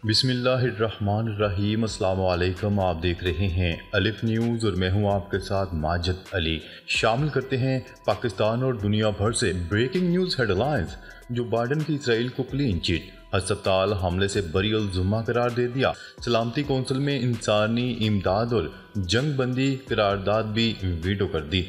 بسم اللہ الرحمن الرحیم۔ السلام علیکم، آپ دیکھ رہے ہیں الف نیوز اور میں ہوں آپ کے ساتھ ماجد علی۔ شامل کرتے ہیں پاکستان اور دنیا بھر سے breaking news head lines. Joe Biden کی اسرائیل کو کلین چٹ، ہسپتال حملے سے بری الزمہ قرار دے دیا۔ سلامتی کونسل میں انسانی امداد اور جنگ بندی قرارداد بھی ویٹو کر دی۔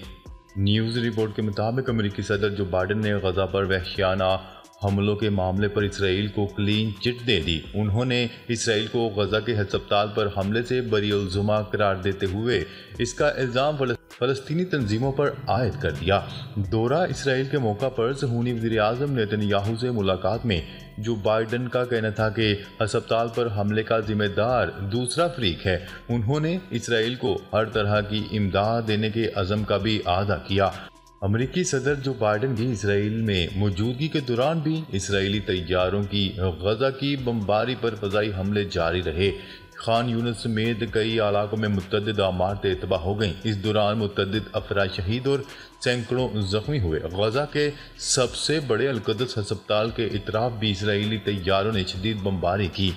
نیوز رپورٹ کے مطابق امریکی صدر جو بائیڈن نے غزہ پر وحشیانہ حملوں کے معاملے پر اسرائیل کو کلین چٹ دے دی۔ انہوں نے اسرائیل کو غزہ کے ہسپتال پر حملے سے بری الزمہ قرار دیتے ہوئے اس کا الزام فلسطینی تنظیموں پر عائد کر دیا۔ دورہ اسرائیل کے موقع پر صہیونی وزیر اعظم نیتن یاہو سے ملاقات میں جو بائیڈن کا کہنا تھا کہ ہسپتال پر حملے کا ذمہ دار دوسرا فریق ہے، انہوں نے اسرائیل کو ہر طرح کی امداد دینے کے عزم کا بھی اعادہ کیا۔ امریکی صدر جو بائیڈن کی اسرائیل میں موجودگی کے دوران بھی اسرائیلی طیاروں کی غزہ کی بمباری پر فضائی حملے جاری رہے۔ خان یونس سمیت کئی علاقوں میں متعدد عمارتیں تباہ ہو گئیں۔ اس دوران متعدد افراد شہید اور سینکڑوں زخمی ہوئے۔ غزہ کے سب سے بڑے القدس ہسپتال کے اطراف بھی اسرائیلی طیاروں نے شدید بمباری کی۔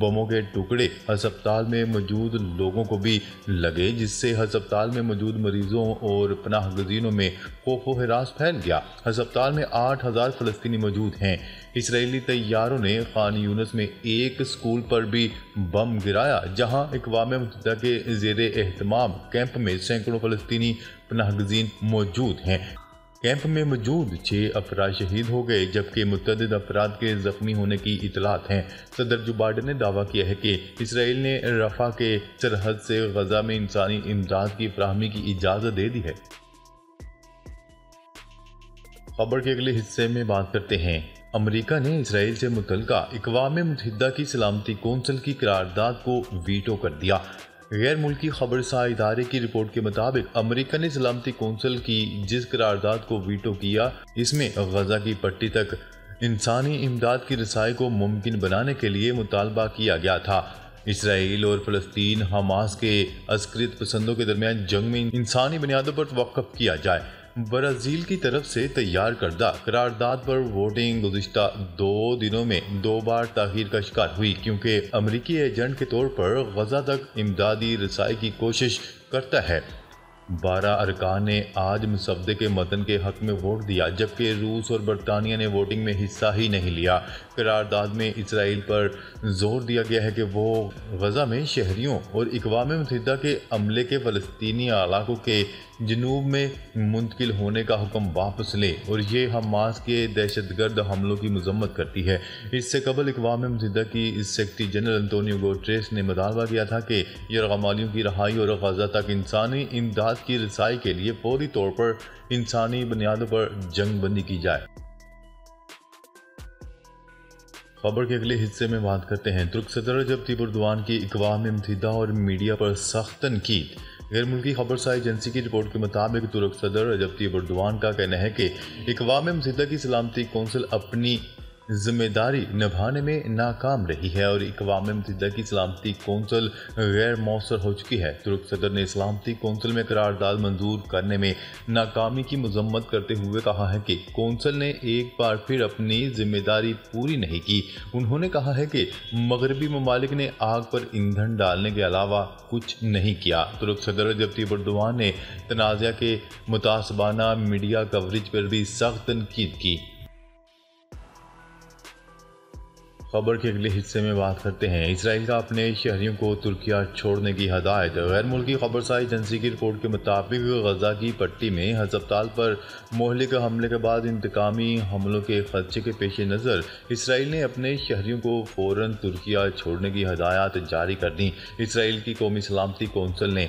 بموں کے ٹکڑے ہسپتال میں موجود لوگوں کو بھی لگے، جس سے ہسپتال میں موجود مریضوں اور پناہ گزینوں میں خوف و ہراس پھیل گیا۔ ہسپتال میں 8,000 فلسطینی موجود ہیں۔ اسرائیلی طیاروں نے خان یونس میں ایک اسکول پر بھی بم گرایا، جہاں اقوام متحدہ کے زیر اہتمام کیمپ میں سینکڑوں فلسطینی پناہ گزین موجود ہیں۔ کیمپ میں موجود 6 افراد شہید ہو گئے، جبکہ متعدد افراد کے زخمی ہونے کی اطلاعات ہیں۔ صدر جو بائیڈن نے دعویٰ کیا ہے کہ اسرائیل نے رفح کے سرحد سے غزہ میں انسانی امداد کی فراہمی کی اجازت دے دی ہے۔ خبر کے اگلے حصے میں بات کرتے ہیں۔ امریکہ نے اسرائیل سے متعلقہ اقوام متحدہ کی سلامتی کونسل کی قرارداد کو ویٹو کر دیا۔ غیر ملکی خبرساں ادارے کی رپورٹ کے مطابق امریکہ نے سلامتی کونسل کی جس قرارداد کو ویٹو کیا، اس میں غزہ کی پٹی تک انسانی امداد کی رسائی کو ممکن بنانے کے لیے مطالبہ کیا گیا تھا۔ اسرائیل اور فلسطین حماس کے عسکریت پسندوں کے درمیان جنگ میں انسانی بنیادوں پر توقف کیا جائے۔ برازیل کی طرف سے تیار کردہ قرارداد پر ووٹنگ گزشتہ 2 دنوں میں 2 بار تاخیر کا شکار ہوئی، کیونکہ امریکی ایجنٹ کے طور پر غزہ تک امدادی رسائی کی کوشش کرتا ہے۔ 12 ارکان نے آج مسودے کے متن کے حق میں ووٹ دیا، جبکہ روس اور برطانیہ نے ووٹنگ میں حصہ ہی نہیں لیا۔ قرارداد میں اسرائیل پر زور دیا گیا ہے کہ وہ غزہ میں شہریوں اور اقوام متحدہ کے عملے کے فلسطینی علاقوں کے جنوب میں منتقل ہونے کا حکم واپس لے، اور یہ حماس کے دہشت گرد حملوں کی مذمت کرتی ہے۔ اس سے قبل اقوام متحدہ کی سیکریٹری جنرل انطونیو گوٹریس نے مطالبہ کیا تھا کہ یرغمالیوں کی رہائی اور غزہ تک انسانی امداد کی رسائی کے لیے فوری طور پر انسانی بنیادوں پر جنگ بندی کی جائے۔ خبر کے اگلے حصے میں بات کرتے ہیں۔ ترک صدر رجب طیب اردوان کی اقوام متحدہ اور میڈیا پر سخت تنقید۔ غیر ملکی خبرساں ایجنسی کی رپورٹ کے مطابق ترک صدر رجب طیب اردوان کا کہنا ہے کہ اقوام متحدہ کی سلامتی کونسل اپنی ذمہ داری نبھانے میں ناکام رہی ہے اور اقوام متحدہ کی سلامتی کونسل غیر مؤثر ہو چکی ہے۔ ترک صدر نے سلامتی کونسل میں قرارداد منظور کرنے میں ناکامی کی مذمت کرتے ہوئے کہا ہے کہ کونسل نے ایک بار پھر اپنی ذمہ داری پوری نہیں کی۔ انہوں نے کہا ہے کہ مغربی ممالک نے آگ پر ایندھن ڈالنے کے علاوہ کچھ نہیں کیا۔ ترک صدر رجب طیب اردوان نے تنازع کے متعصبانہ میڈیا کوریج پر بھی سخت تنقید کی۔ خبر کے اگلے حصے میں بات کرتے ہیں۔ اسرائیل کا اپنے شہریوں کو ترکیہ چھوڑنے کی ہدایت۔ غیر ملکی خبرساں ایجنسی کی رپورٹ کے مطابق غزہ کی پٹی میں ہسپتال پر مہلک حملے کے بعد انتقامی حملوں کے خدشے کے پیش نظر اسرائیل نے اپنے شہریوں کو فوراً ترکیہ چھوڑنے کی ہدایات جاری کر دیں۔ اسرائیل کی قومی سلامتی کونسل نے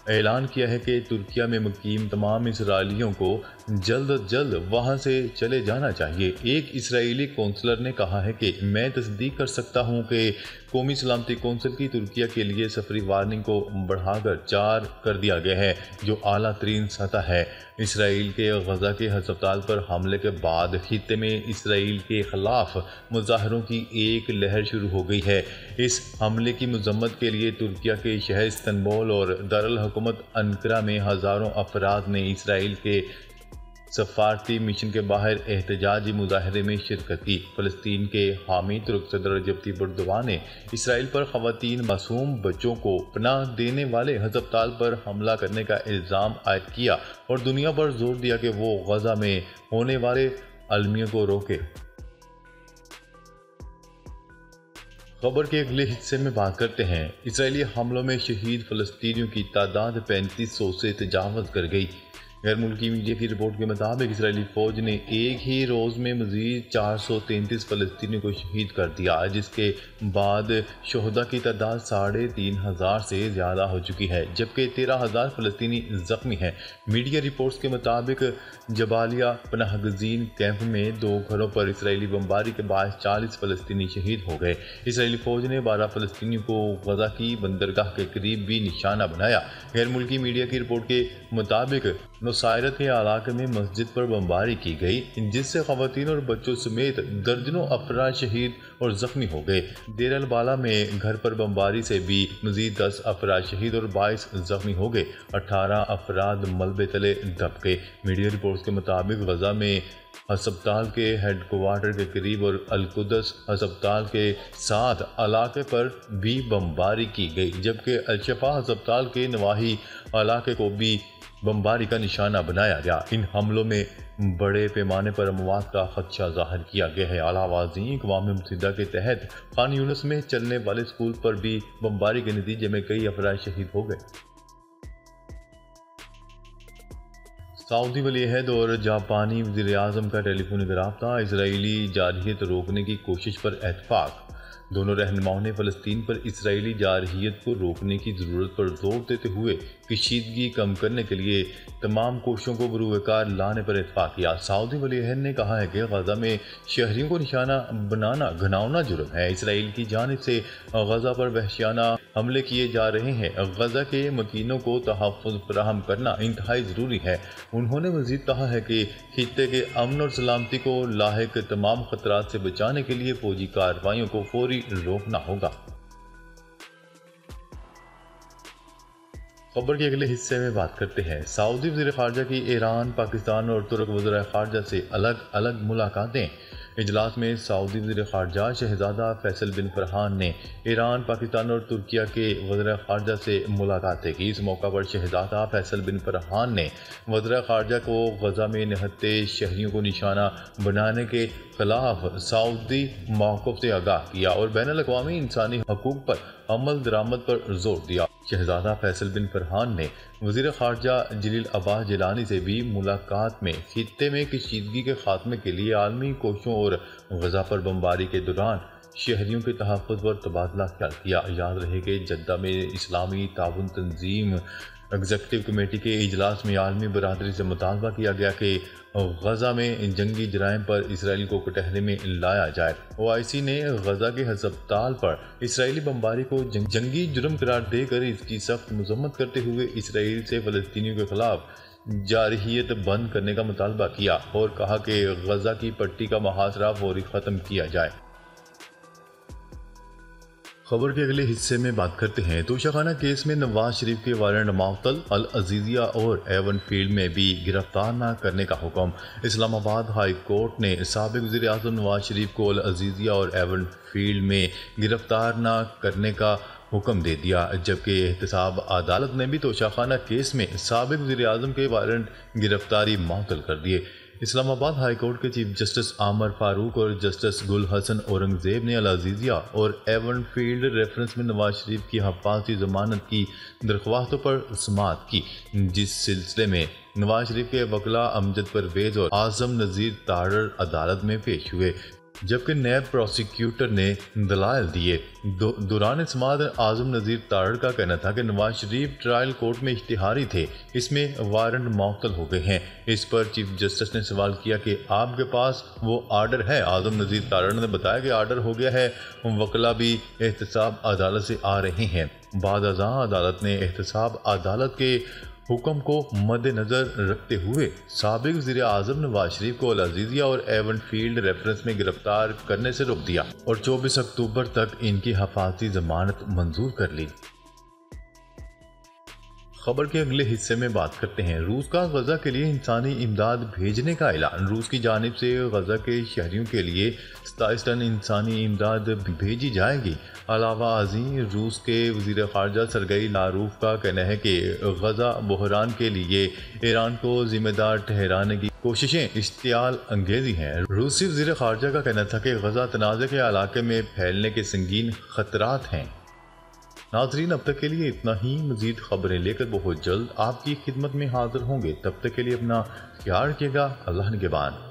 اعلان کیا ہے کہ ترکیہ میں مقیم تمام اسرائیلیوں کو جلد از جلد وہاں سے چلے جانا چاہیے۔ ایک اسرائیلی کونسلر نے کہا ہے کہ میں تصدیق کر سکتا ہوں کہ قومی سلامتی کونسل کی ترکیہ کے لیے سفری وارننگ کو بڑھا کر 4 کر دیا گیا ہے، جو اعلیٰ ترین سطح ہے۔ اسرائیل کے غزہ کے ہسپتال پر حملے کے بعد خطے میں اسرائیل کے خلاف مظاہروں کی ایک لہر شروع ہو گئی ہے۔ اس حملے کی مذمت کے لیے ترکیہ کے شہر استنبول اور دارالحکومت انقرہ میں ہزاروں افراد نے اسرائیل کے سفارتی مشن کے باہر احتجاجی مظاہرے میں شرکت کی۔ فلسطین کے حامی ترک صدر رجب طیب ایردوان نے اسرائیل پر خواتین معصوم بچوں کو پناہ دینے والے ہسپتال پر حملہ کرنے کا الزام عائد کیا اور دنیا پر زور دیا کہ وہ غزہ میں ہونے والے المیوں کو روکے۔ خبر کے اگلے حصے میں بات کرتے ہیں۔ اسرائیلی حملوں میں شہید فلسطینیوں کی تعداد 3500 سے تجاوز کر گئی۔ غیر ملکی میڈیا کی رپورٹ کے مطابق اسرائیلی فوج نے ایک ہی روز میں مزید 433 فلسطینیوں کو شہید کر دیا، جس کے بعد شہداء کی تعداد 3500 سے زیادہ ہو چکی ہے، جبکہ 13,000 فلسطینی زخمی ہیں۔ میڈیا رپورٹس کے مطابق جبالیہ پناہ گزین کیمپ میں 2 گھروں پر اسرائیلی بمباری کے باعث 40 فلسطینی شہید ہو گئے۔ اسرائیلی فوج نے 12 فلسطینیوں کو غزہ کی بندرگاہ کے قریب بھی نشانہ بنایا۔ غیر ملکی میڈیا کی رپورٹ کے مطابق نصیرت کے علاقے میں مسجد پر بمباری کی گئی، جس سے خواتین اور بچوں سمیت درجنوں افراد شہید اور زخمی ہو گئے۔ دیر البالہ میں گھر پر بمباری سے بھی مزید 10 افراد شہید اور 22 زخمی ہو گئے۔ 18 افراد ملبے تلے دب گئے۔ میڈیا رپورٹس کے مطابق غزہ میں ہسپتال کے ہیڈ کوارٹر کے قریب اور القدس ہسپتال کے ساتھ علاقے پر بھی بمباری کی گئی، جبکہ الشفا ہسپتال کے نواحی علاقے کو بھی بمباری کا نشانہ بنایا گیا۔ ان حملوں میں بڑے پیمانے پر اموات کا خدشہ ظاہر کیا گیا ہے۔ اعلیٰ وزیر اقوام متحدہ کے تحت خان یونس میں چلنے والے اسکول پر بھی بمباری کے نتیجے میں کئی افراد شہید ہو گئے۔ سعودی ولی عہد اور جاپانی وزیر اعظم کا ٹیلی فونک رابطہ، اسرائیلی جارحیت روکنے کی کوشش پر اتفاق۔ دونوں رہنماؤں نے فلسطین پر اسرائیلی جارحیت کو روکنے کی ضرورت پر زور دیتے ہوئے کشیدگی کم کرنے کے لیے تمام کوششوں کو بروئے کار لانے پر اتفاق کیا۔ سعودی ولی عہد نے کہا ہے کہ غزہ میں شہریوں کو نشانہ بنانا گھناؤنا جرم ہے۔ اسرائیل کی جانب سے غزہ پر وحشیانہ حملے کیے جا رہے ہیں۔ غزہ کے مکینوں کو تحفظ فراہم کرنا انتہائی ضروری ہے۔ انہوں نے مزید کہا ہے کہ خطے کے امن اور سلامتی کو لاحق تمام خطرات سے بچانے کے لیے فوجی کارروائیوں کو فوری روکنا ہوگا۔ خبر کے اگلے حصے میں بات کرتے ہیں۔ سعودی وزیر خارجہ کی ایران، پاکستان اور ترک وزراء خارجہ سے الگ الگ ملاقاتیں۔ اجلاس میں سعودی وزیر خارجہ شہزادہ فیصل بن فرحان نے ایران، پاکستان اور ترکیہ کے وزراء خارجہ سے ملاقاتیں کی۔ اس موقع پر شہزادہ فیصل بن فرحان نے وزراء خارجہ کو غزہ میں نہتے شہریوں کو نشانہ بنانے کے خلاف سعودی موقف سے آگاہ کیا اور بین الاقوامی انسانی حقوق پر عمل درآمد پر زور دیا۔ شہزادہ فیصل بن فرحان نے وزیر خارجہ جلیل عباس جیلانی سے بھی ملاقات میں خطے میں کشیدگی کے خاتمے کے لیے عالمی کوششوں اور غزہ پر بمباری کے دوران شہریوں کے تحفظ پر تبادلہ خیال کیا۔ یاد رہے کہ جدہ میں اسلامی تعاون تنظیم ایگزیکٹو کمیٹی کے اجلاس میں عالمی برادری سے مطالبہ کیا گیا کہ غزہ میں جنگی جرائم پر اسرائیل کو کٹہرے میں لایا جائے۔ OIC نے غزہ کے ہسپتال پر اسرائیلی بمباری کو جنگی جرم قرار دے کر اس کی سخت مذمت کرتے ہوئے اسرائیل سے فلسطینیوں کے خلاف جارحیت بند کرنے کا مطالبہ کیا اور کہا کہ غزہ کی پٹی کا محاصرہ فوری ختم کیا جائے۔ خبر کے اگلے حصے میں بات کرتے ہیں۔ توشہ خانہ کیس میں نواز شریف کے وارنٹ معطل، العزیزیہ اور ایون فیلڈ میں بھی گرفتار نہ کرنے کا حکم۔ اسلام آباد ہائی کورٹ نے سابق وزیر اعظم نواز شریف کو العزیزیہ اور ایون فیلڈ میں گرفتار نہ کرنے کا حکم دے دیا، جبکہ احتساب عدالت نے بھی توشہ خانہ کیس میں سابق وزیر اعظم کے وارنٹ گرفتاری معطل کر دیے۔ اسلام آباد ہائی کورٹ کے چیف جسٹس عامر فاروق اور جسٹس گل حسن اورنگزیب نے العزیزیہ اور ایون فیلڈ ریفرنس میں نواز شریف کی حفاظتی ضمانت کی درخواستوں پر سماعت کی، جس سلسلے میں نواز شریف کے وکلاء امجد پرویز اور اعظم نذیر تارڑ عدالت میں پیش ہوئے، جبکہ نیب پروسیکیوٹر نے دلائل دیے۔ دوران سماعت اعظم نذیر تارڑ کا کہنا تھا کہ نواز شریف ٹرائل کورٹ میں اشتہاری تھے، اس میں وارنٹ معطل ہو گئے ہیں۔ اس پر چیف جسٹس نے سوال کیا کہ آپ کے پاس وہ آرڈر ہے؟ اعظم نذیر تارڑ نے بتایا کہ آرڈر ہو گیا ہے، وکلاء بھی احتساب عدالت سے آ رہے ہیں۔ بعد ازاں عدالت نے احتساب عدالت کے حکم کو مد نظر رکھتے ہوئے سابق وزیر اعظم نواز شریف کو العزیزیہ اور ایون فیلڈ ریفرنس میں گرفتار کرنے سے روک دیا اور 24 اکتوبر تک ان کی حفاظتی ضمانت منظور کر لی۔ خبر کے اگلے حصے میں بات کرتے ہیں روس کا غزہ کے لیے انسانی امداد بھیجنے کا اعلان۔ روس کی جانب سے غزہ کے شہریوں کے لیے 27 ٹن انسانی امداد بھیجی جائے گی۔ علاوہ ازیں روس کے وزیر خارجہ سرگئی لاروف کا کہنا ہے کہ غزہ بحران کے لیے ایران کو ذمہ دار ٹھہرانے کی کوششیں اشتعال انگیزی ہیں۔ روسی وزیر خارجہ کا کہنا تھا کہ غزہ تنازع کے علاقے میں پھیلنے کے سنگین خطرات ہیں۔ ناظرین اب تک کے لیے اتنا ہی، مزید خبریں لے کر بہت جلد آپ کی خدمت میں حاضر ہوں گے۔ تب تک کے لیے اپنا خیال رکھیے گا۔ اللہ نگہبان۔